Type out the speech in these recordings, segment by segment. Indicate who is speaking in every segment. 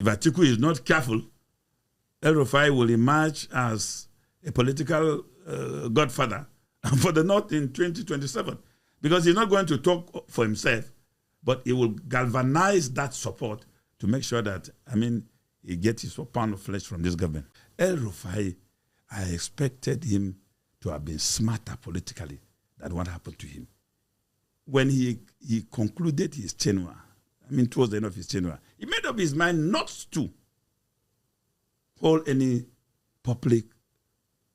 Speaker 1: If Atiku is not careful, El-Rufai will emerge as a political godfather for the North in 2027, because he's not going to talk for himself, but he will galvanize that support to make sure that, he gets his pound of flesh from this government. El-Rufai, I expected him to have been smarter politically than what happened to him. When he concluded his tenure, towards the end of his tenure, he made up his mind not to hold any public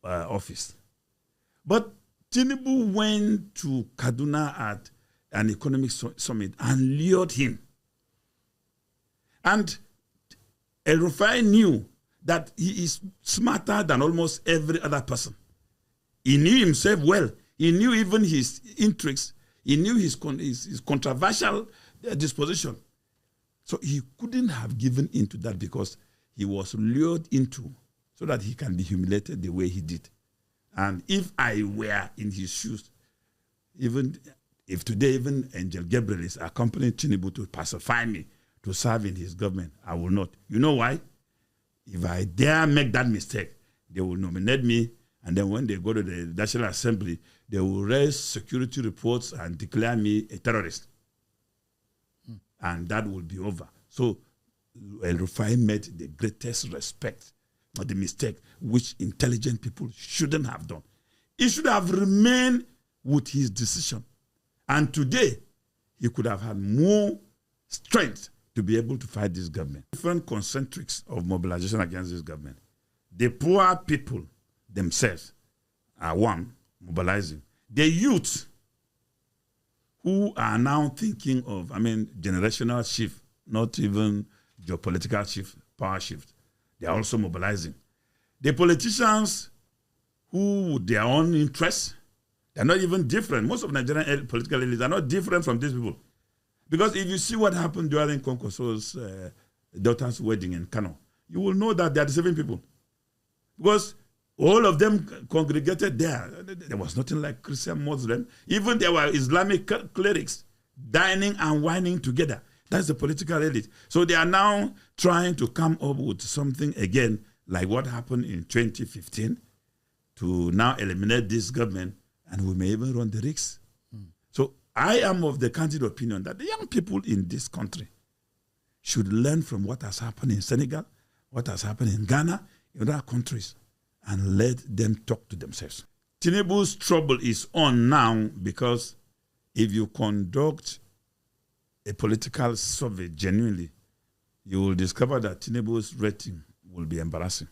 Speaker 1: office. But Tinubu went to Kaduna at an economic summit and lured him. And El-Rufai knew that he is smarter than almost every other person. He knew himself well. He knew even his intrigues. He knew his controversial disposition. So he couldn't have given into that, because he was lured into so that he can be humiliated the way he did. And if I were in his shoes, even if today even Angel Gabriel is accompanying Tinubu to pacify me to serve in his government, I will not. You know why? If I dare make that mistake, they will nominate me, and then when they go to the National Assembly, they will raise security reports and declare me a terrorist. And that will be over. So El-Rufai made the greatest respect for the mistake which intelligent people shouldn't have done. He should have remained with his decision. And today, he could have had more strength to be able to fight this government. Different concentrics of mobilization against this government. The poor people themselves are one, mobilizing. The youth, who are now thinking of, generational shift, not even geopolitical shift, power shift. They are also mobilizing. The politicians, who with their own interests, they're not even different. Most of Nigerian political elites are not different from these people. Because if you see what happened during Konkoso's daughter's wedding in Kano, you will know that they are the same people. Because all of them congregated there. There was nothing like Christian Muslim. Even there were Islamic clerics dining and whining together. That's the political elite. So they are now trying to come up with something again, like what happened in 2015, to now eliminate this government, and we may even run the risks. So I am of the candid opinion that the young people in this country should learn from what has happened in Senegal, what has happened in Ghana, in other countries, and let them talk to themselves. Tinubu's trouble is on now, because if you conduct a political survey genuinely, you will discover that Tinubu's rating will be embarrassing.